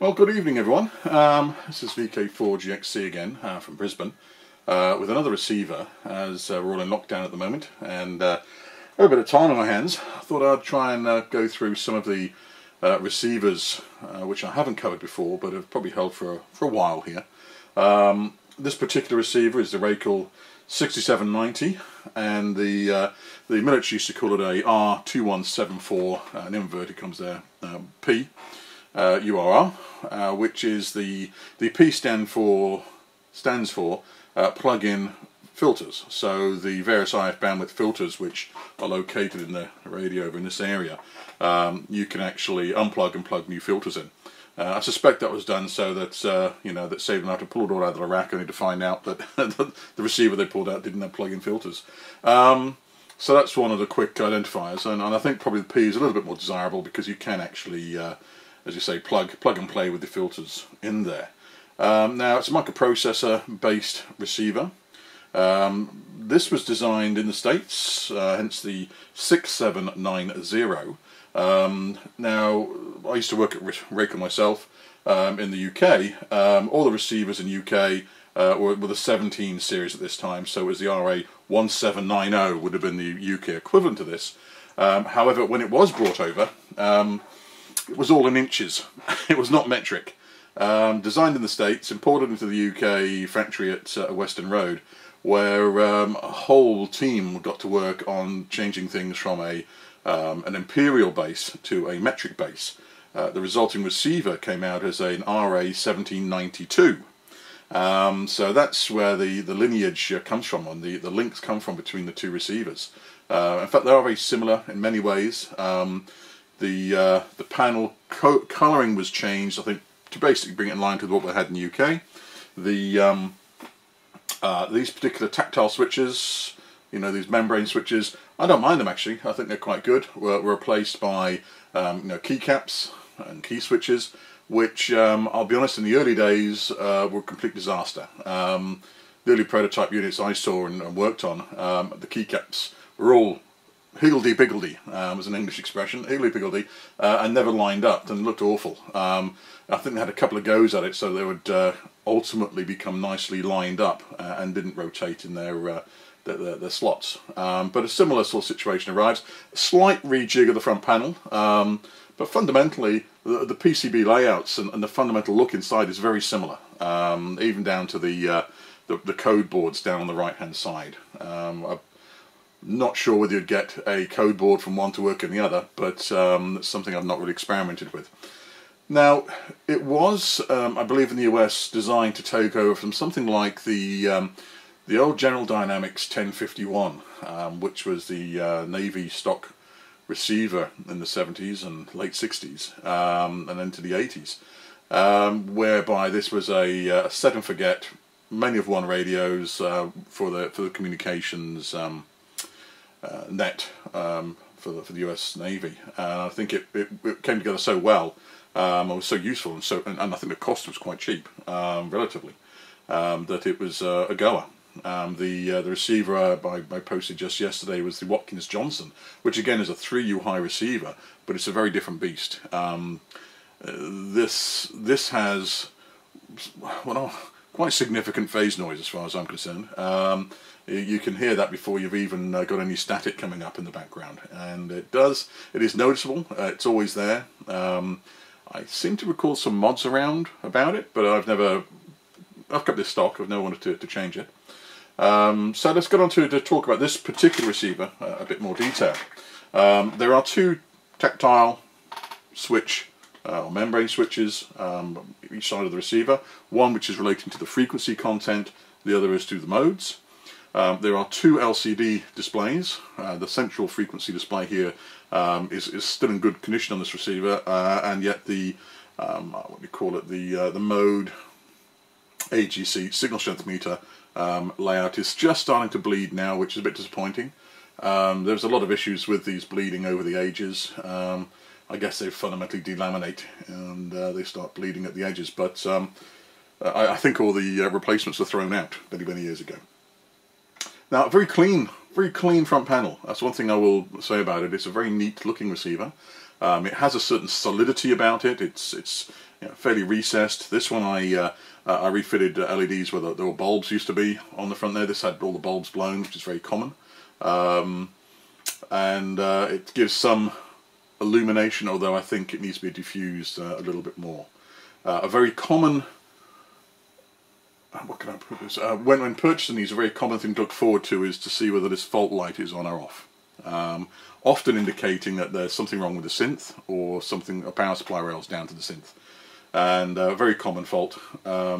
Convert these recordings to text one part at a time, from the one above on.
Well, good evening everyone. This is VK4GXC again from Brisbane with another receiver as we're all in lockdown at the moment and I have a bit of time on my hands. I thought I'd try and go through some of the receivers which I haven't covered before but have probably held for a while here. This particular receiver is the RACAL RA6790 and the military used to call it a R-2174, an inverted comes there, P. URR, which is the P stands for plug-in filters. So the various IF bandwidth filters which are located in the radio over in this area, you can actually unplug and plug new filters in. I suspect that was done so that that saved them out to pull it all out of the rack only to find out that the receiver they pulled out didn't have plug-in filters. So that's one of the quick identifiers, and I think probably the P is a little bit more desirable because you can actually as you say, plug and play with the filters in there. Now it's a microprocessor based receiver. This was designed in the States, hence the 6790. Now I used to work at RACAL myself in the UK. All the receivers in UK were the 17 series at this time, so it was the RA1790 would have been the UK equivalent to this. However, when it was brought over, it was all in inches. It was not metric. Designed in the States, imported into the UK factory at Western Road, where a whole team got to work on changing things from an imperial base to a metric base. The resulting receiver came out as an RA1792. So that's where the lineage comes from, and the links come from between the two receivers. In fact, they are very similar in many ways. The panel colouring was changed, I think, to basically bring it in line with what we had in the UK. These particular tactile switches, these membrane switches, I don't mind them actually. I think they're quite good. Were replaced by keycaps and key switches, which I'll be honest, in the early days were a complete disaster. The early prototype units I saw and worked on, the keycaps were all higgledy-piggledy, was an English expression, higgledy-piggledy, and never lined up and looked awful. I think they had a couple of goes at it so they would ultimately become nicely lined up and didn't rotate in their slots. But a similar sort of situation arrives. A slight rejig of the front panel, but fundamentally the PCB layouts and the fundamental look inside is very similar, even down to the code boards down on the right hand side. Not sure whether you'd get a code board from one to work in the other, but it's something I've not really experimented with. Now, it was, I believe in the US, designed to take over from something like the old General Dynamics 1051, which was the Navy stock receiver in the 70s and late 60s, and into the 80s, whereby this was a set and forget, many of one radios for the communications net for the US Navy. I think it came together so well, it was so useful, and I think the cost was quite cheap, relatively, that it was a goer. The receiver I posted just yesterday was the Watkins Johnson, which again is a 3U high receiver, but it's a very different beast. This has quite significant phase noise as far as I'm concerned. You can hear that before you've even got any static coming up in the background, and it is noticeable. It's always there. I seem to recall some mods around about it, but I've kept this stock. I've never wanted to change it. So let's get on to talk about this particular receiver a bit more detail. There are two tactile switch or membrane switches each side of the receiver. One which is relating to the frequency content, the other is to the modes. There are two LCD displays. The central frequency display here is still in good condition on this receiver, and yet the what do you call it, the mode AGC signal strength meter layout is just starting to bleed now, which is a bit disappointing. There's a lot of issues with these bleeding over the ages. I guess they fundamentally delaminate and they start bleeding at the edges, but I think all the replacements were thrown out many years ago. Now, very clean front panel. That's one thing I will say about it. It's a very neat looking receiver. It has a certain solidity about it. It's fairly recessed. This one I refitted LEDs where there were bulbs used to be on the front there. This had all the bulbs blown, which is very common. And it gives some illumination, although I think it needs to be diffused a little bit more. A very common, what can I put this? When purchasing these, a very common thing to look forward to is to see whether this fault light is on or off. Often indicating that there's something wrong with the synth, or a power supply rails down to the synth. And a very common fault, a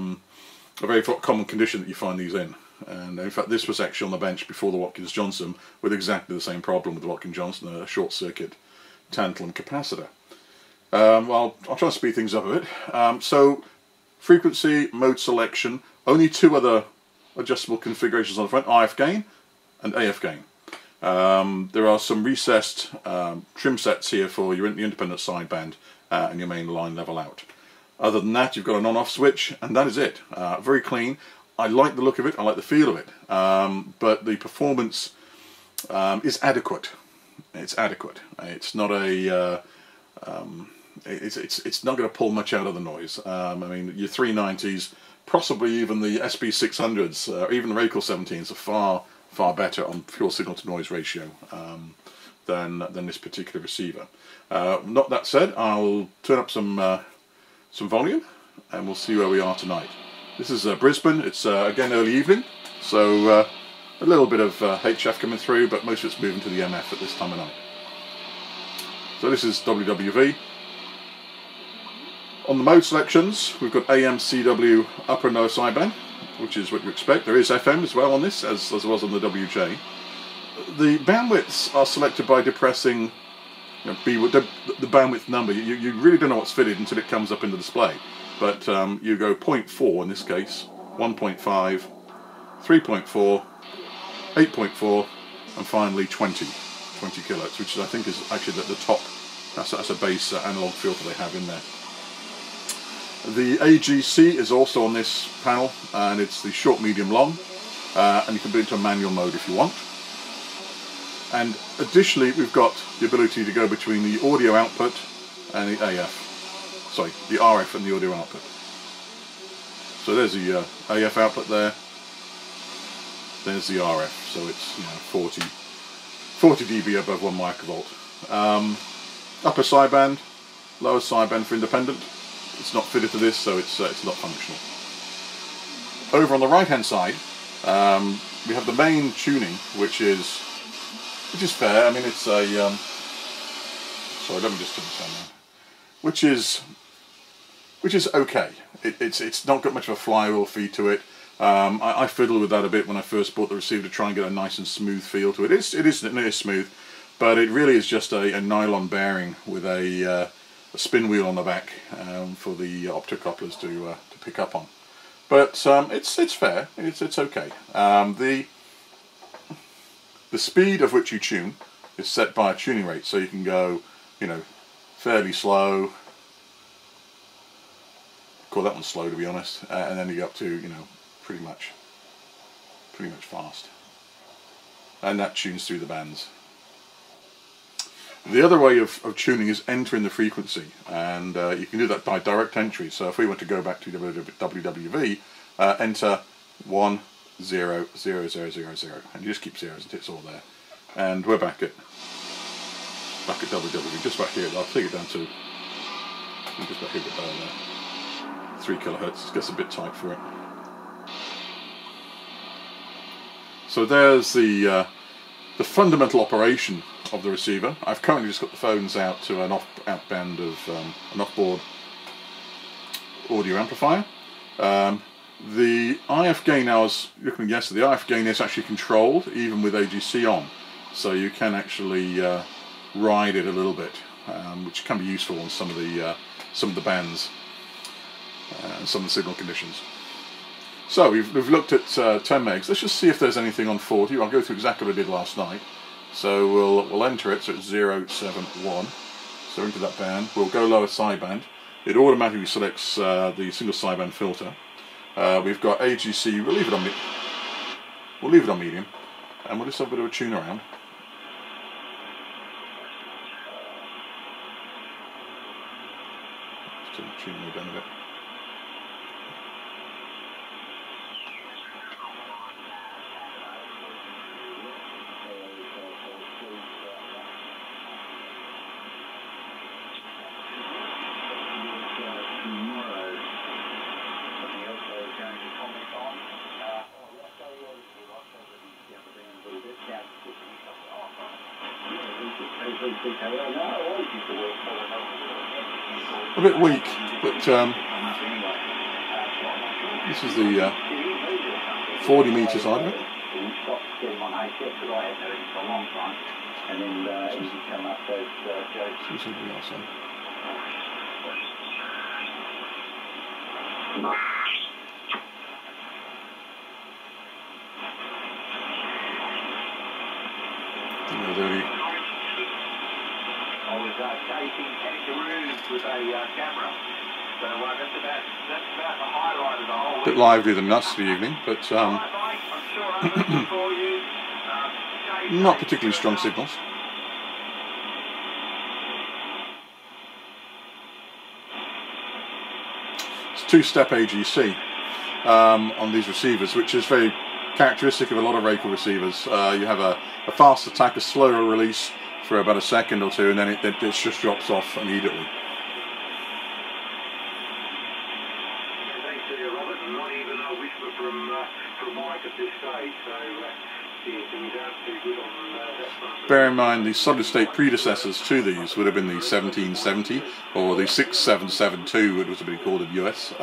very common condition that you find these in. And in fact, this was actually on the bench before the Watkins Johnson with exactly the same problem with the Watkins Johnson, a short circuit tantalum capacitor. Well, I'll try to speed things up a bit. So, frequency, mode selection, only two other adjustable configurations on the front, RF gain and AF gain. There are some recessed trim sets here for your independent sideband and your main line level out. Other than that, you've got an on-off switch, and that is it. Very clean. I like the look of it, I like the feel of it, but the performance is adequate. It's adequate. It's not a it's not going to pull much out of the noise. I mean, your 390s, possibly even the SB600s, or even the RACAL 17s are far better on pure signal to noise ratio than this particular receiver. Not that said, I'll turn up some volume, and we'll see where we are tonight. This is Brisbane. It's again early evening, so a little bit of HF coming through, but most of it's moving to the MF at this time of night. So this is WWV. On the mode selections, we've got AM, CW, upper and lower sideband, which is what you expect. There is FM as well on this, as was on the WJ. The bandwidths are selected by depressing the bandwidth number. You really don't know what's fitted until it comes up in the display. But you go 0.4 in this case, 1.5, 3.4, 8.4, and finally 20 kilohertz, which I think is actually at the top. That's a base analog filter they have in there. The AGC is also on this panel, and it's the short, medium, long, and you can put it into a manual mode if you want. And additionally, we've got the ability to go between the audio output and the the RF and the audio output. So there's the AF output there. There's the RF. So it's 40 dB above 1 microvolt. Upper sideband, lower sideband for independent. It's not fitted to this, so it's not functional. Over on the right hand side, we have the main tuning, which is fair. I mean, it's a sorry, let me just turn this on now. Which is okay. It's not got much of a flywheel feed to it. I fiddled with that a bit when I first bought the receiver to try and get a nice and smooth feel to it. It is smooth, but it really is just a nylon bearing with a spin wheel on the back for the optocouplers to pick up on. But it's fair. It's okay. The speed of which you tune is set by a tuning rate, so you can go, fairly slow. Call that one slow, to be honest, and then you go up to pretty much fast, and that tunes through the bands. The other way of tuning is entering the frequency, and you can do that by direct entry. So if we were to go back to WWV, enter 100000, and you just keep zeros until it's all there, and we're back at WWV, just back here. I'll take it down to just back here, the bell there. 3 kilohertz. It gets a bit tight for it. So there's the fundamental operation of the receiver. I've currently just got the phones out to an outband of an off-board audio amplifier. The IF gain, I was looking yesterday, the IF gain is actually controlled even with AGC on, so you can actually ride it a little bit, which can be useful on some of the bands. And some of the signal conditions. So we've looked at 10 megs. Let's just see if there's anything on 40. I'll go through exactly what I did last night. So we'll enter it. So it's 071. So into that band. We'll go lower sideband. It automatically selects the single sideband filter. We've got AGC. We'll leave it on medium, and we'll just have a bit of a tune around. tuning it down a bit. A bit weak, but this is the 40 metre side of it. See something else on. I was chasing kangaroos with a camera, so that's about the highlight of the whole. A bit livelier than us for the evening, but not particularly strong signals. It's two-step AGC on these receivers, which is very characteristic of a lot of RACAL receivers. You have a fast attack, a slower release for about a second or two, and then it just drops off immediately. Thanks to you, Robert, and not even a whisper from Mike at this stage, so things aren't too good on that front. Bear in mind, the solid-state predecessors to these would have been the 1770 or the 6772, it was to be called in US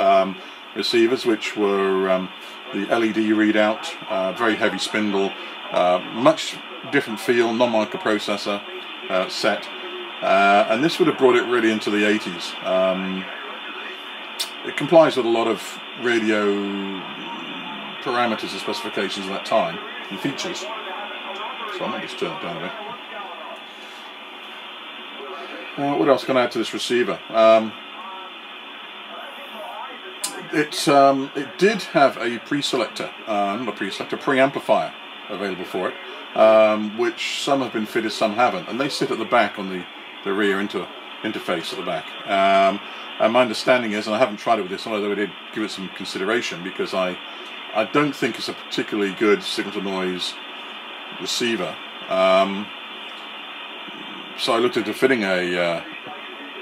receivers, which were the LED readout, very heavy spindle, much different feel, non-microprocessor set, and this would have brought it really into the 80s. It complies with a lot of radio parameters and specifications at that time and features, so I might just turn it down a bit. What else can I add to this receiver? It did have a pre-selector, not a pre-selector, pre-amplifier available for it, which some have been fitted, some haven't, and they sit at the back on the rear interface at the back. And my understanding is, and I haven't tried it with this, although I did give it some consideration, because I don't think it's a particularly good signal-to-noise receiver. So I looked into fitting an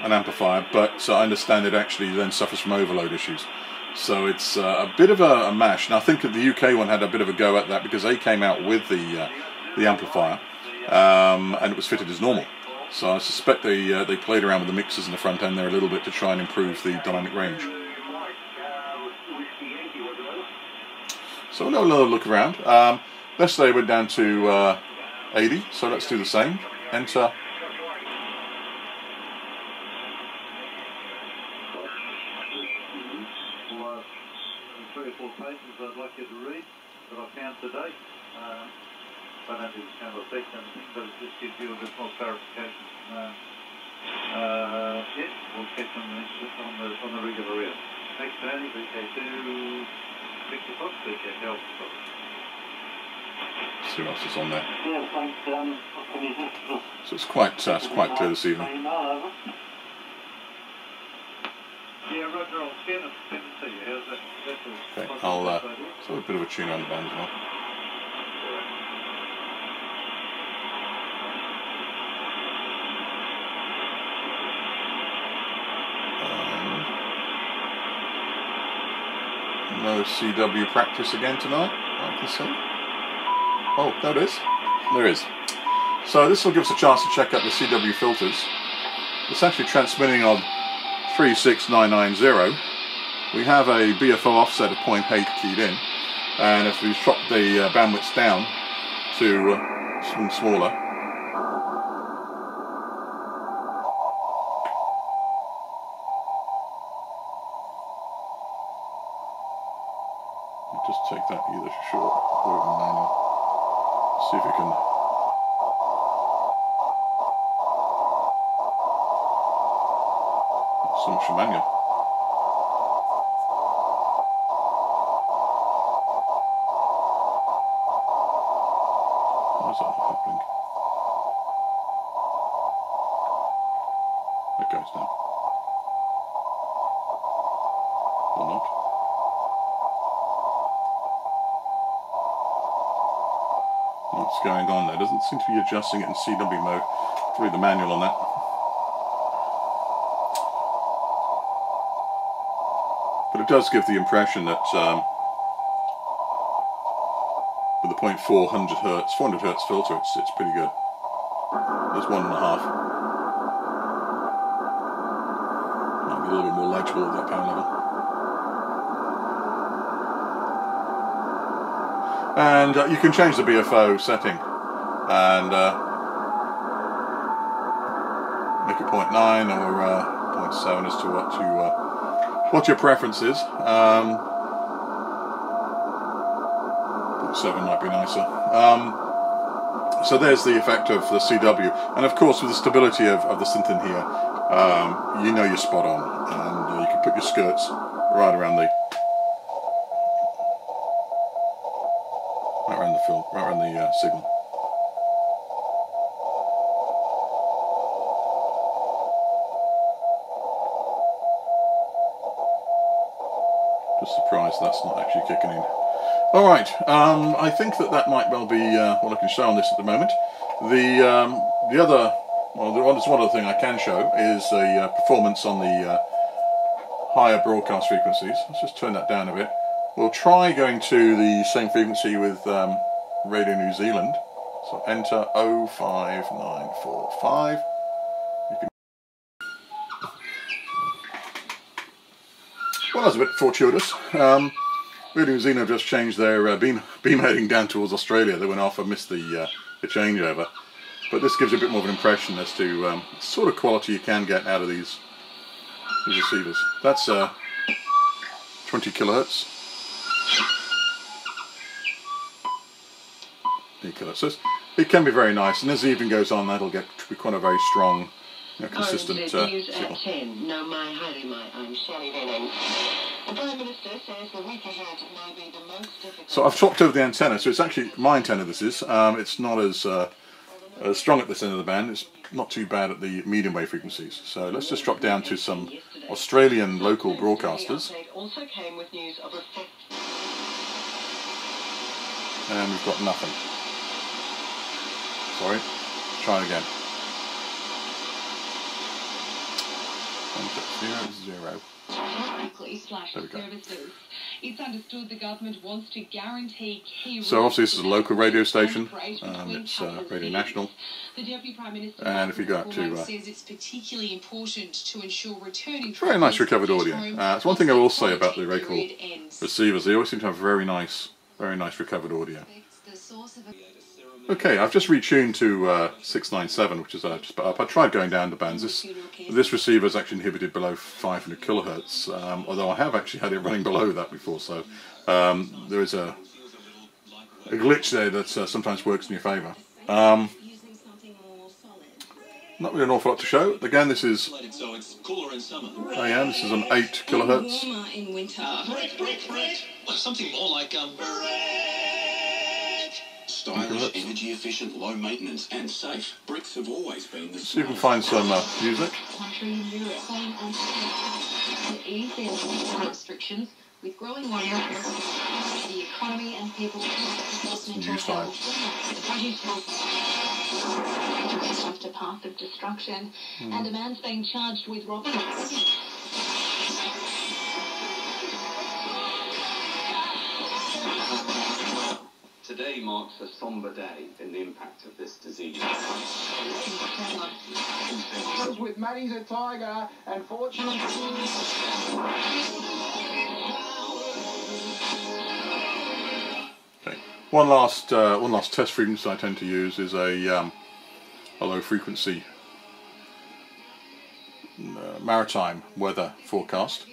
amplifier, but I understand it actually then suffers from overload issues. So it's a bit of a mash. And I think that the UK one had a bit of a go at that, because they came out with the amplifier, and it was fitted as normal. So I suspect they played around with the mixers in the front end there a little bit to try and improve the dynamic range. So we'll have another look around. Yesterday went down to 80, so let's do the same. Enter. Three or four pages I'd like you to read that I found today. I don't think it's going to affect anything, but it just gives you a bit more clarification. Yeah, we'll catch on the regular route. Thanks, Tony. BK2, Victor Fox, BK Alpha Fox. See what else is on there. Yeah, thanks. So it's quite clear this evening. Yeah, Roger, I'll scan it to you. How's that? Okay, I'll so a bit of a tune on the band as well. No CW practice again tonight, I can see. Oh, there it is. There is. So this will give us a chance to check out the CW filters. It's actually transmitting on 36990. We have a BFO offset of 0.8 keyed in, and if we drop the bandwidths down to something smaller, just take that either short or manual. See if we can. So much for manual. Why is that not happening? It goes down. Or not. What's going on there? Doesn't seem to be adjusting it in CW mode. Let's read the manual on that. But it does give the impression that with the 0.400 Hz, 400 Hz filter, it's pretty good. There's 1.5. Might be a little bit more legible at that power level. And you can change the BFO setting and make it 0.9 or 0.7 as to what your preference is. 0.7 might be nicer. So there's the effect of the CW, and of course with the stability of the synth in here, you know you're spot on, and you can put your skirts right around the signal. Just surprised that's not actually kicking in. Alright, I think that might well be what I can show on this at the moment. There's one other thing I can show is the performance on the higher broadcast frequencies. Let's just turn that down a bit. We'll try going to the same frequency with Radio New Zealand. So enter 05945. Well, that was a bit fortuitous. Radio New Zealand have just changed their beam heading down towards Australia. They went off and missed the changeover. But this gives you a bit more of an impression as to the sort of quality you can get out of these receivers. That's 20 kilohertz. So it can be very nice, and as the evening goes on, that'll get to be quite a very strong, consistent signal. So I've swapped over the antenna, so it's actually my antenna this is. It's not as strong at this end of the band, it's not too bad at the medium wave frequencies. So let's just drop down to some Australian local broadcasters. And we've got nothing. Sorry, try again. 0, 0. There we go. It's understood the government wants to guarantee key. So obviously this is a local radio station. It's Radio National. And if you go up to it's particularly important to ensure returning. Very nice recovered audio. It's one thing I will say about the RACAL receivers. They always seem to have very nice recovered audio. Okay, I've just retuned to 697, which is just up. I tried going down the bands. This receiver is actually inhibited below 500 kilohertz, although I have actually had it running below that before. So there is a glitch there that sometimes works in your favour. Not really an awful lot to show. Again, this is AM. This is on 8 kilohertz. Something more like stylish, energy efficient, low maintenance and safe. Bricks have always been the so you can find some music. Restrictions with growing the economy and people's News time. A path of destruction and a man's being charged with robbery. Today marks a sombre day in the impact of this disease. With Matty's a tiger and fortunately. Okay. One last test frequency I tend to use is a low frequency maritime weather forecast.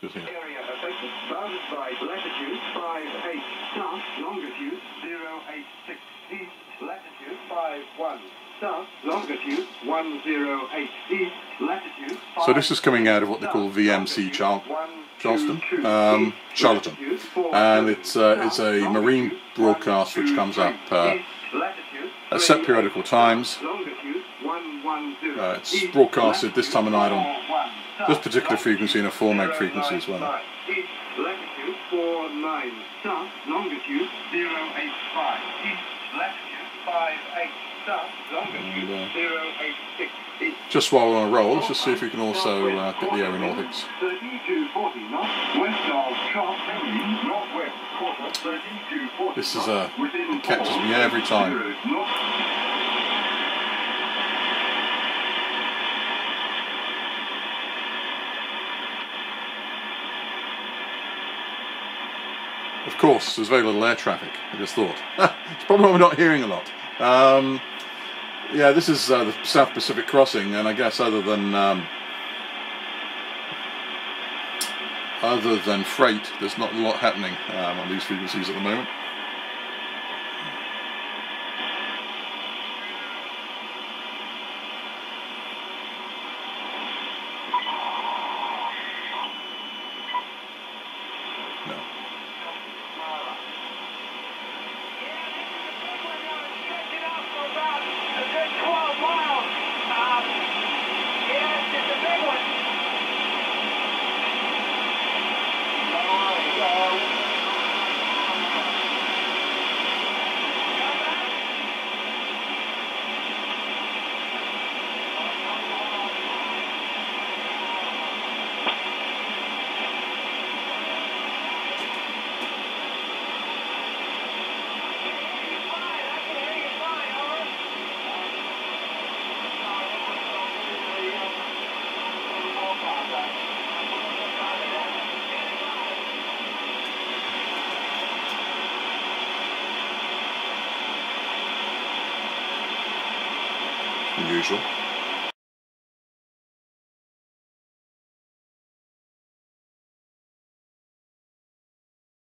Area affected, bounded by latitude 58 south, longitude 086 east, latitude 51. south, longitude 108 east, latitude. So this is coming out of what they call VMC Charleston, and it's a marine broadcast which comes up at set periodical times. It's broadcasted this time of night on this particular frequency and a 4 meg frequency as well. Latitude 49 south, longitude 085 east, latitude 58 south, longitude 086 east. Just while we're on a roll, let's just see if we can also get the aeronautics. 3240 knots, west of Charles Henry, northwest quarter, 3240. This is it catches me every time. Of course, there's very little air traffic, I just thought. It's probably why we're not hearing a lot. Yeah, this is the South Pacific crossing, and I guess other than freight, there's not a lot happening on these frequencies at the moment. No. Unusual.